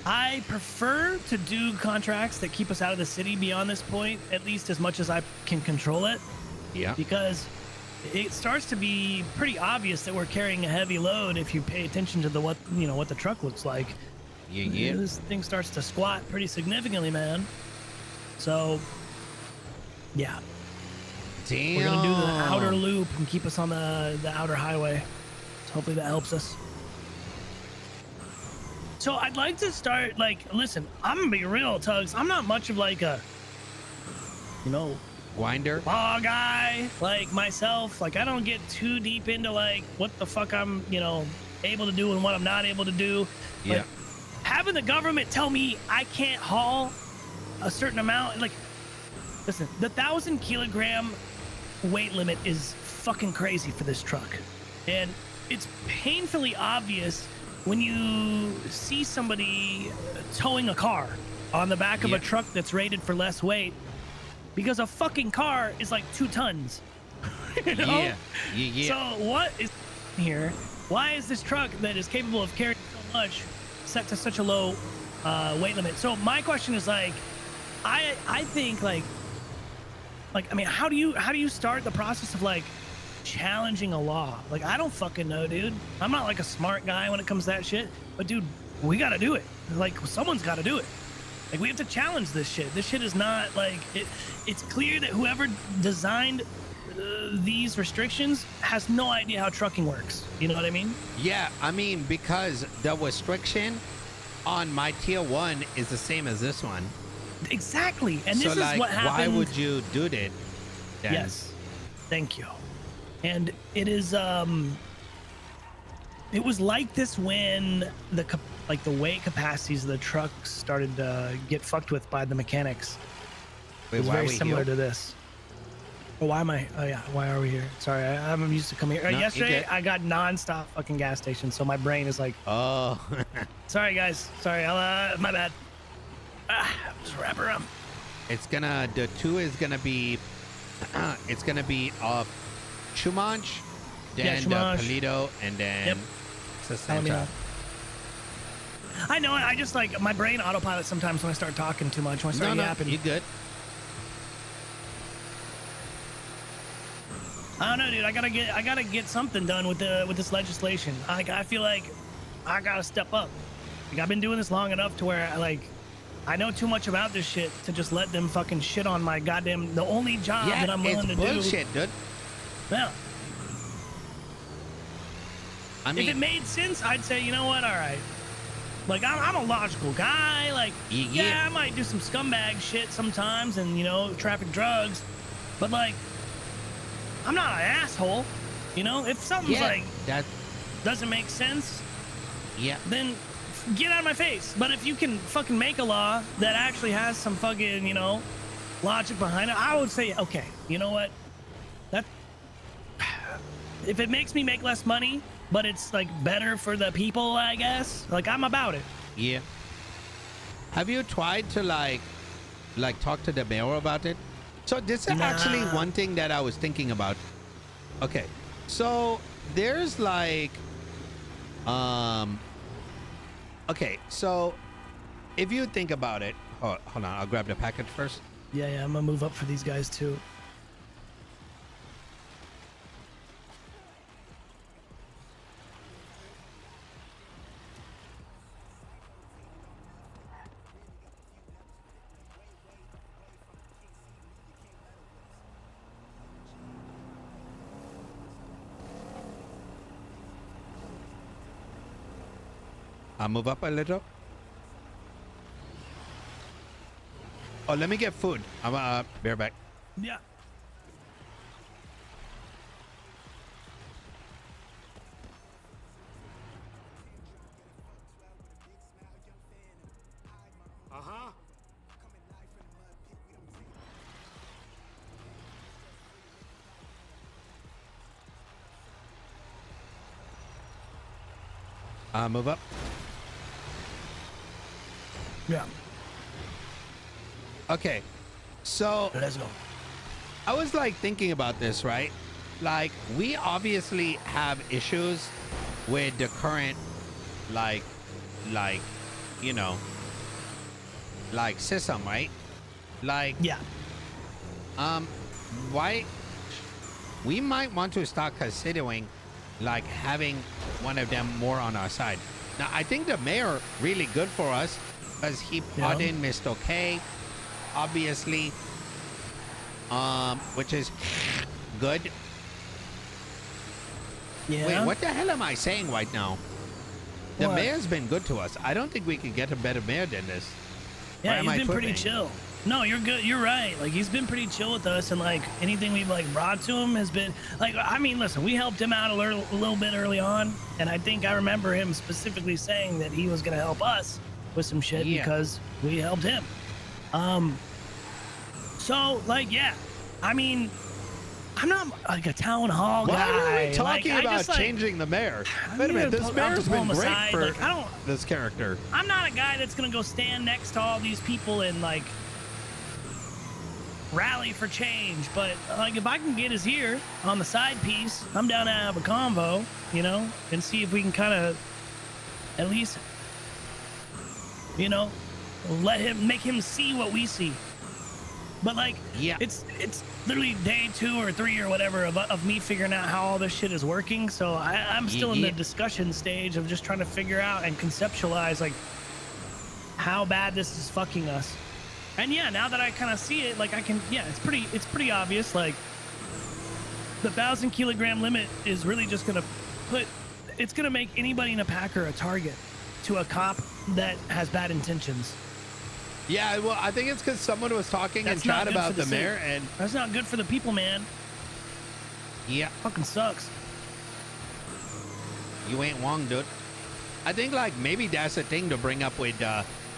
I prefer to do contracts that keep us out of the city beyond this point, at least as much as I can control it. Yeah. Because it starts to be pretty obvious that we're carrying a heavy load if you pay attention to what the truck looks like. Yeah. This thing starts to squat pretty significantly, man. So, yeah. Damn. We're gonna do the outer loop and keep us on the outer highway. So hopefully that helps us. So I'd like to start, like, listen, I'm gonna be real, Tuggz. I'm not much of like a, Winder. law guy like myself. Like, I don't get too deep into like what the fuck I'm, able to do and what I'm not able to do. Yeah. But having the government tell me I can't haul a certain amount, like, listen, the 1,000 kilogram weight limit is fucking crazy for this truck. And it's painfully obvious when you see somebody towing a car on the back of a truck that's rated for less weight, because a fucking car is like 2 tons. Yeah. So what is here? Why is this truck that is capable of carrying so much set to such a low weight limit? So my question is, like, I think like I mean, how do you start the process of like challenging a law? Like, I don't fucking know, dude. I'm not like a smart guy when it comes to that shit, but dude, we gotta do it. Like, someone's gotta do it. Like, we have to challenge this shit. This shit is not like it's clear that whoever designed these restrictions has no idea how trucking works. You know what I mean? Yeah, I mean, because the restriction on my tier 1 is the same as this one. Exactly. And so this like, is what happened. why would you do that? Then? Yes. Thank you. And it is it was like this when the weight capacities of the trucks started to get fucked with by the mechanics. Wait, it was why very are we similar here? to this. Oh, why am I? Oh yeah, why are we here? Sorry, I'm used to coming here. No, Yesterday I got non-stop fucking gas stations, so my brain is like, oh. sorry guys, sorry, my bad. Just wrap around. It's gonna, the 2 is gonna be, it's gonna be off Chumanch, then Chumanch. Toledo, and then Sasanta. I know, I just like, my brain autopilot sometimes when I start talking too much, when I start yapping. You good? I don't know, dude. I gotta get something done with this legislation. I feel like I gotta step up. Like, I've been doing this long enough to where I know too much about this shit to just let them fucking shit on my goddamn, the only job that I'm willing to bullshit, do. Dude. Yeah. I mean, if it made sense, I'd say, you know what? All right. Like, I'm a logical guy. Like, yeah, I might do some scumbag shit sometimes and, traffic drugs. But, like, I'm not an asshole. If something's that doesn't make sense, then get out of my face. But if you can fucking make a law that actually has some fucking, logic behind it, I would say, okay, you know what? If it makes me make less money, but it's like better for the people, I guess, like, I'm about it. Yeah. Have you tried to like talk to the mayor about it? So this is actually one thing that I was thinking about. Okay, so there's like, okay, so if you think about it, hold on, I'll grab the package first. Yeah, I'm gonna move up for these guys too. I'll move up a little. Oh, let me get food. I'm be right back. Yeah. Move up. Yeah. Okay, so Let's go. I was like thinking about this, right? Like, we obviously have issues with the current like you know, like system, right? Like, Yeah. why we might want to start considering like having one of them more on our side. Now, I think the mayor really good for us because he brought in Mr. K, obviously, which is good. Yeah. Wait, what the hell am I saying right now? The What? mayor's been good to us. I don't think we could get a better mayor than this. Or Yeah, am he's I been pretty tripping? chill. No, you're good. You're right. Like, he's been pretty chill with us, and like anything we've like brought to him has been like. I mean, listen, we helped him out a little bit early on, and I think I remember him specifically saying that he was gonna help us with some shit because we helped him. So like, yeah, I mean, I'm not like a town hall Why guy. are we talking Like, I about just, like, changing the mayor? I'm Wait a minute, gonna this pull- I'll mayor's just pull been him great aside. for Like, I don't. this character. I'm not a guy that's gonna go stand next to all these people and like rally for change, but like if I can get his ear on the side piece, I'm down to have a convo, you know, and see if we can kind of at least, you know, make him see what we see. But like, Yeah. it's literally day 2 or 3 or whatever of me figuring out how all this shit is working. So I'm still in the discussion stage of just trying to figure out and conceptualize like how bad this is fucking us. And yeah, now that I kind of see it, like I can, yeah, it's pretty obvious. Like the 1,000 kilogram limit is really just gonna it's gonna make anybody in a Packer a target to a cop that has bad intentions. Yeah, well, I think it's because someone was talking That's in not chat good for about the the city. mayor, and That's not good for the people, man. yeah, Fucking sucks. you ain't wrong, dude. I think like maybe that's a thing to bring up with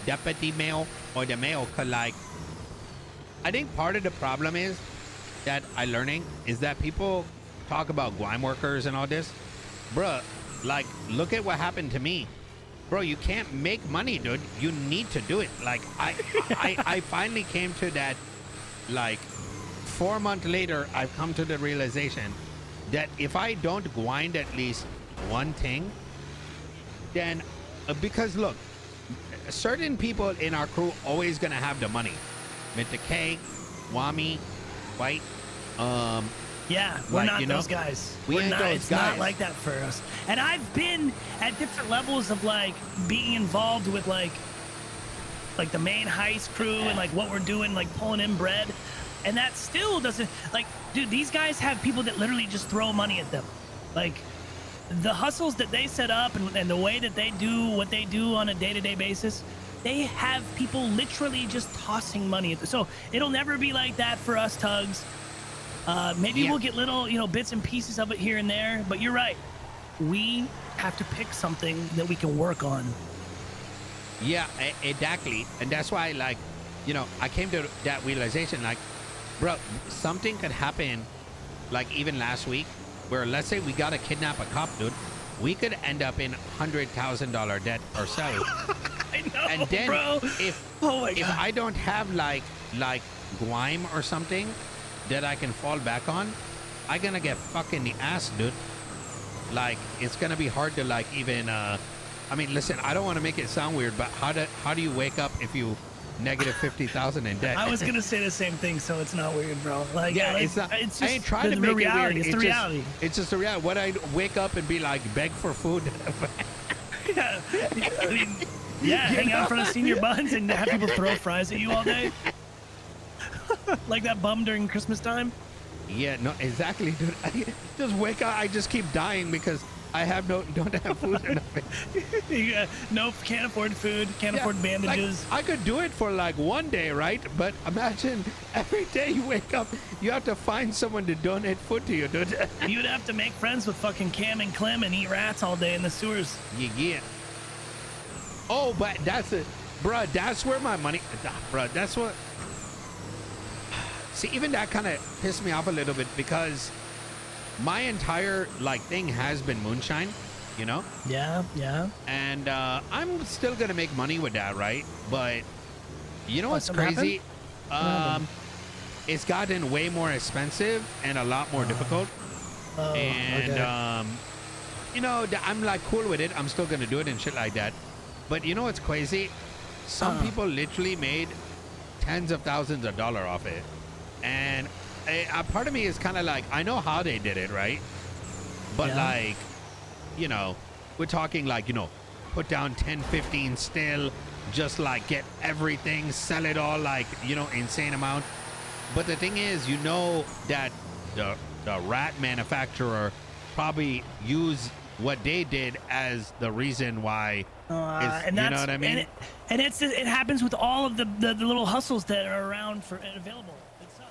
deputy mayor or the mayor, cause like I think part of the problem is that I learning is that people talk about grime workers and all this, bruh. Like, look at what happened to me. Bro, you can't make money, dude. You need to do it. Like, I finally came to that, like, 4 months later, I've come to the realization that if I don't grind at least one thing, then, because look, certain people in our crew always gonna have the money. Mr. K, Wami, White, Yeah, we're like, not you know, those guys. we We're ain't not. those It's guys. not like that for us. And I've been at different levels of like being involved with like the main heist crew and like what we're doing, like pulling in bread, and that still doesn't like, dude. These guys have people that literally just throw money at them, like the hustles that they set up and the way that they do what they do on a day-to-day basis. They have people literally just tossing money at them. So it'll never be like that for us, Tuggz. Maybe we'll get little, you know, bits and pieces of it here and there, but you're right. We have to pick something that we can work on. Yeah, exactly. And that's why, like, you know, I came to that realization, like, bro, something could happen, like, even last week, where let's say we gotta kidnap a cop, dude. We could end up in $100,000 debt ourselves. I know, And then bro. if Oh my if God. I don't have like grime or something that I can fall back on, I'm gonna get fucking the ass, dude. Like, it's gonna be hard to like even I mean, listen, I don't want to make it sound weird, but how do you wake up if you negative 50,000 in debt? I was gonna say the same thing, so it's not weird, bro. Like, Yeah, like, it's not. It's just I ain't trying to the make reality. it weird. It's the reality. It's just the reality. What I wake up and be like, beg for food. Yeah, I mean, yeah, hang out in front of senior buns and have people throw fries at you all day, like that bum during Christmas time. Yeah, no, exactly, dude. I just wake up. I just keep dying because I don't have food enough. No, can't afford food, can't Yeah, afford bandages. Like, I could do it for like one day, right? But imagine every day you wake up, you have to find someone to donate food to you, dude. You'd have to make friends with fucking Cam and Clem and eat rats all day in the sewers. Yeah. Oh, but that's it, bruh. That's where my money, bruh. That's what. See, even that kind of pissed me off a little bit because my entire like thing has been moonshine, you know. Yeah, yeah. And I'm still gonna make money with that, right? But you know what's something crazy? happened? It's gotten way more expensive and a lot more difficult. Oh, And okay. you know, I'm like cool with it. I'm still gonna do it and shit like that. But you know what's crazy? Some people literally made tens of thousands of dollars off it. And a part of me is kind of like, I know how they did it, right? But like, you know, we're talking like, you know, put down 10, 15 still, just like get everything, sell it all, like, you know, insane amount. But the thing is, you know, that the rat manufacturer probably used what they did as the reason why. And you know what I mean? And it happens with all of the little hustles that are around for and available. It sucks.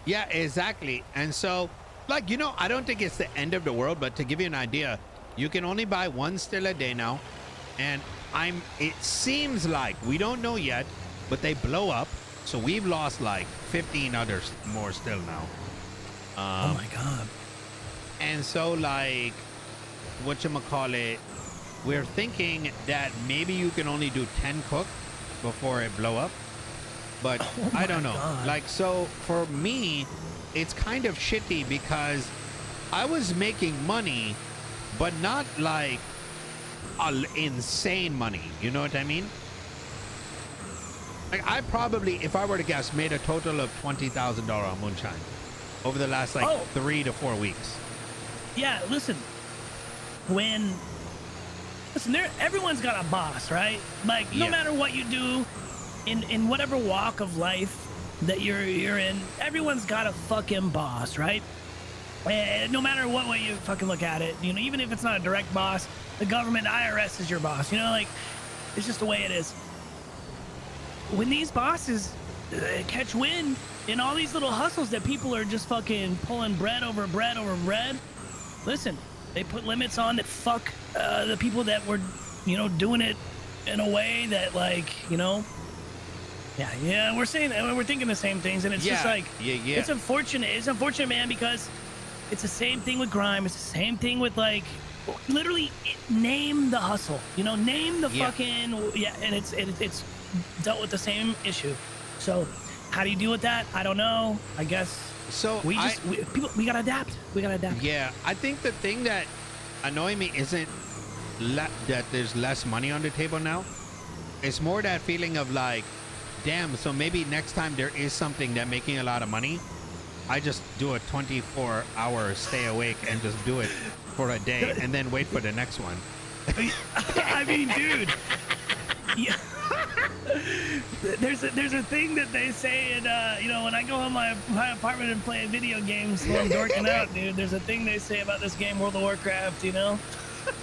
Yeah, exactly. And so, like, you know, I don't think it's the end of the world, but to give you an idea, you can only buy one still a day now. And it seems like, we don't know yet, but they blow up. So we've lost like 15 others more still now. Oh my God. And so, like, whatchamacallit, we're thinking that maybe you can only do 10 cook before it blow up. But I don't know. God. Like, so for me, it's kind of shitty because I was making money, but not like insane money. You know what I mean? Like, I probably, if I were to guess, made a total of $20,000 on moonshine over the last like 3 to 4 weeks. Yeah, listen. Everyone's got a boss, right? Like, no matter what you do, in whatever walk of life that you're in, everyone's got a fucking boss, right? And no matter what way you fucking look at it, you know, even if it's not a direct boss, the government, IRS is your boss. You know, like, it's just the way it is. When these bosses catch wind in all these little hustles that people are just fucking pulling bread over bread over bread, listen, they put limits on that fuck the people that were, you know, doing it in a way that, like, you know. Yeah, we're saying that, we're thinking the same things, and it's just like, it's unfortunate, man, because it's the same thing with grime. It's the same thing with, like, literally name the hustle, you know, name the fucking, and it's dealt with the same issue. So how do you deal with that? I don't know. I guess so. We gotta adapt. Yeah, I think the thing that annoys me isn't that there's less money on the table now. It's more that feeling of like, damn, so maybe next time there is something that making a lot of money, I just do a 24-hour stay awake and just do it for a day and then wait for the next one. I mean, dude, yeah. There's a thing that they say, and you know, when I go home my apartment and play video games while I'm dorking out, dude, there's a thing they say about this game, World of Warcraft, you know?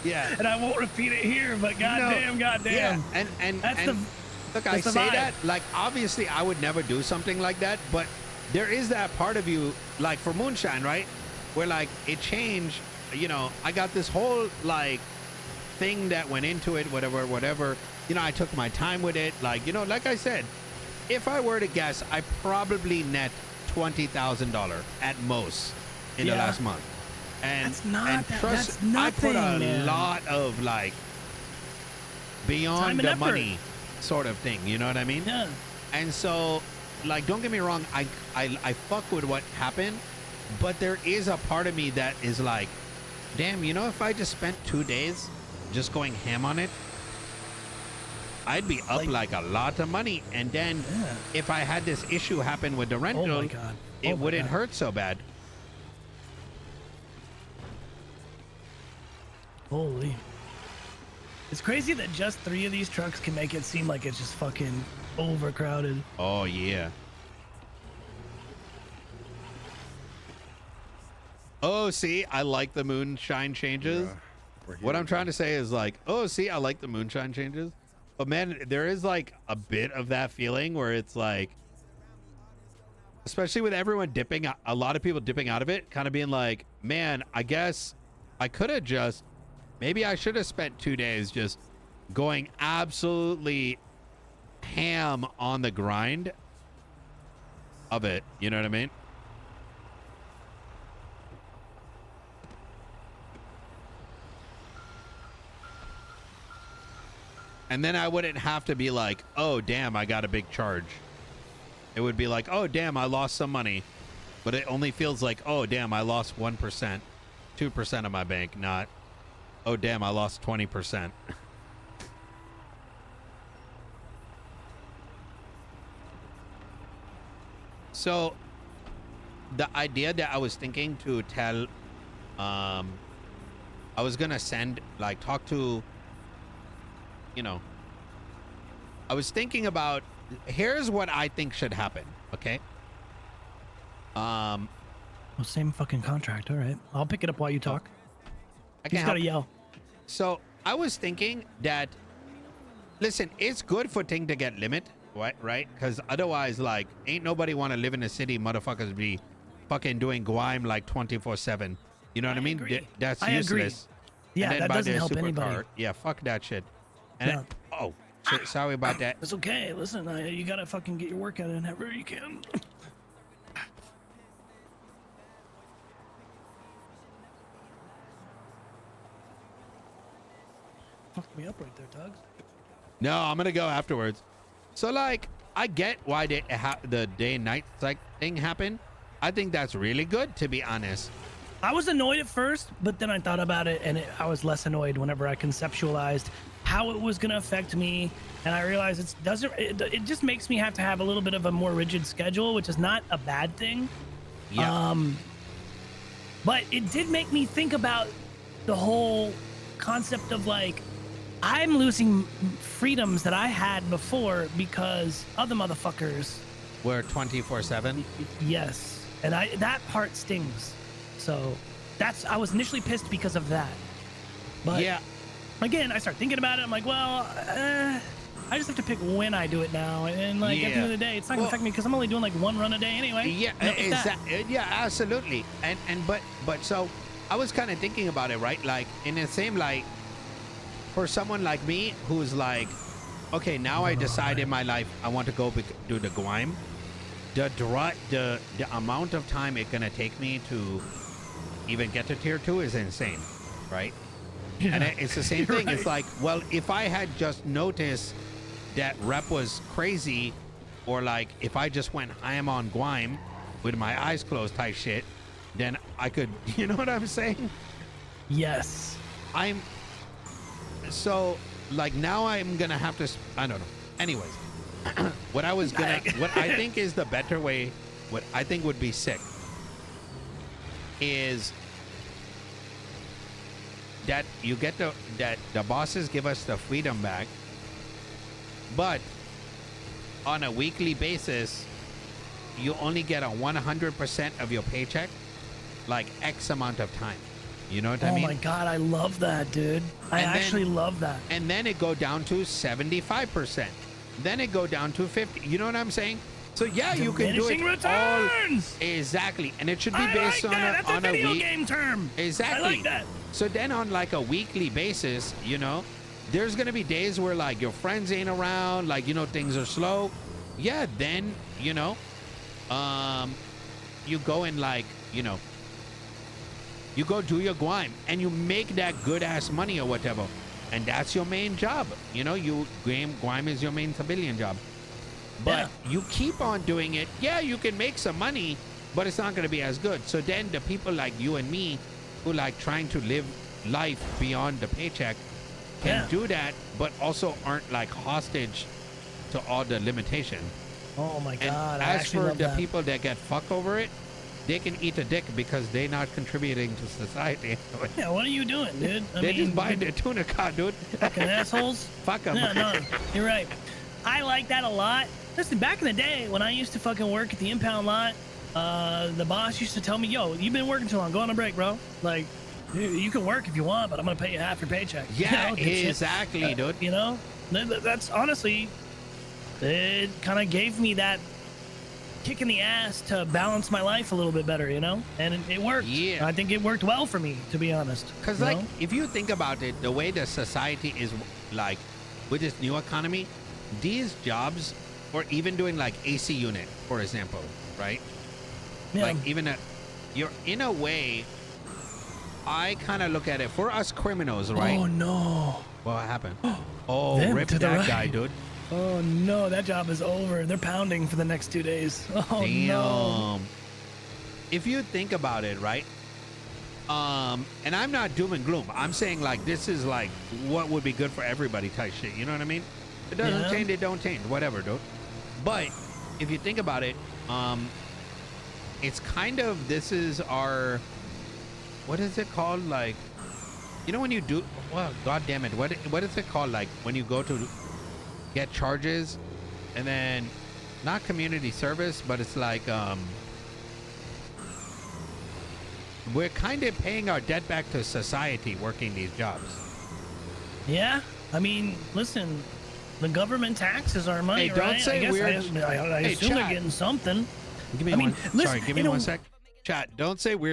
Yeah. And I won't repeat it here, but goddamn. Yeah. And that's the look, I say that, like, obviously I would never do something like that, but there is that part of you, like for moonshine, right? Where like it changed, you know, I got this whole like thing that went into it, whatever. You know, I took my time with it. Like, you know, like I said, if I were to guess, I probably net $20,000 at most in the last month. And that's nothing, I put a man. lot of like beyond the money sort of thing, you know what I mean? Yeah. And so, like, don't get me wrong, I fuck with what happened, but there is a part of me that is like, damn, you know, if I just spent 2 days just going ham on it, I'd be up like a lot of money. And then if I had this issue happen with the rental, it wouldn't hurt so bad. Holy. It's crazy that just 3 of these trucks can make it seem like it's just fucking overcrowded. Oh, yeah. Oh, see, I like the moonshine changes. What I'm trying to say is like, oh, see, I like the moonshine changes. But man, there is like a bit of that feeling where it's like, especially with everyone dipping, a lot of people dipping out of it, kind of being like, man, I guess I could have just, maybe I should have spent 2 days just going absolutely ham on the grind of it. You know what I mean? And then I wouldn't have to be like, oh, damn, I got a big charge. It would be like, oh, damn, I lost some money. But it only feels like, oh, damn, I lost 1%, 2% of my bank, not, oh, damn, I lost 20%. So the idea that I was thinking to tell, I was going to send, like, talk to, you know, I was thinking about, here's what I think should happen. Okay. Well, same fucking contract. All right. I'll pick it up while you talk. I You just gotta yell. So I was thinking that, listen, it's good for thing to get limit, right? Because otherwise, like, ain't nobody want to live in a city. Motherfuckers be fucking doing grime like 24/7. You know what I mean? agree. That's I agree. useless. Yeah, And then that buy doesn't their help anybody. supercar. Yeah, fuck that shit. And Yeah. oh, shit, sorry about that. It's okay. Listen, you gotta fucking get your workout in however you can. Fucked me up right there, Tuggz. No, I'm gonna go afterwards. So like, I get why the day and night like thing happened. I think that's really good, to be honest. I was annoyed at first, but then I thought about it, and I was less annoyed whenever I conceptualized how it was gonna affect me, and I realized it just makes me have to have a little bit of a more rigid schedule, which is not a bad thing. Yeah. But it did make me think about the whole concept of like, I'm losing freedoms that I had before because other motherfuckers. We're 24/7. Yes, and that part stings. So I was initially pissed because of that. But Yeah. again, I start thinking about it. I'm like, well, I just have to pick when I do it now, and like at the end of the day, it's not gonna affect me because I'm only doing like one run a day anyway. Yeah, yeah, absolutely. And but so I was kind of thinking about it, right? Like in the same light, for someone like me who's like, okay, now I decide in my life I want to go do the grime. The amount of time it's gonna take me to even get to tier 2 is insane, right? Yeah, and it's the same thing. right. It's like, well, if I had just noticed that rep was crazy, or like if I just went I am on grime with my eyes closed type shit, then I could, you know what I'm saying? Yes. So like now I'm gonna have to, I don't know. Anyways, what I think is the better way, what I think would be sick is that you get that the bosses give us the freedom back, but on a weekly basis you only get a 100% of your paycheck, like X amount of time. You know what I mean? Oh my god, I love that, dude. I actually love that. And then it go down to 75%. Then it go down to 50. You know what I'm saying? So yeah, you can do it returns. all exactly, and it should be based on That's a a video week. game term. Exactly. I like that. So then on like a weekly basis, you know, there's gonna be days where like your friends ain't around, like, you know, things are slow. Yeah, then, you know, you go and like, you know, you go do your grime and you make that good ass money or whatever, and that's your main job. You know, grime is your main civilian job, but you keep on doing it. Yeah, you can make some money, but it's not going to be as good. So then the people like you and me who like trying to live life beyond the paycheck can do that, but also aren't like hostage to all the limitation. Oh my god. And as for the people that get fucked over it, they can eat a dick because they're not contributing to society. Yeah, what are you doing, dude? They just buying their tuna cod, dude. Fucking assholes. Fuck them. No, you're right. I like that a lot. Listen, back in the day when I used to fucking work at the impound lot, the boss used to tell me, yo, you've been working too long. Go on a break, bro. Like, you can work if you want, but I'm going to pay you half your paycheck. Yeah, you know, exactly, dude. You know, that's honestly, it kind of gave me that kick in the ass to balance my life a little bit better, you know? And it worked. Yeah. I think it worked well for me, to be honest. Because, like, if you think about it, the way the society is, like, with this new economy, these jobs, or even doing, like, AC unit, for example, right? Yeah. Like, even you're in a way, I kind of look at it for us criminals, right? Oh no. What happened? Oh, Them rip to the that right. guy, dude. Oh no, that job is over. They're pounding for the next 2 days. Oh Damn. no. If you think about it, right? And I'm not doom and gloom. I'm saying like this is like what would be good for everybody type shit. You know what I mean? It doesn't change, it don't change. Whatever, dude. But if you think about it, it's kind of, this is our, what is it called? Like, you know when you do, well, god damn it, what is it called? Like when you go to get charges and then not community service, but it's like we're kind of paying our debt back to society working these jobs. Yeah, I mean, listen, the government taxes our money, Hey, don't right? say I weird. I Hey, assume they're chat. getting something. Give me I one. mean, listen, Sorry, give me you know, one sec. Chat, don't say weird.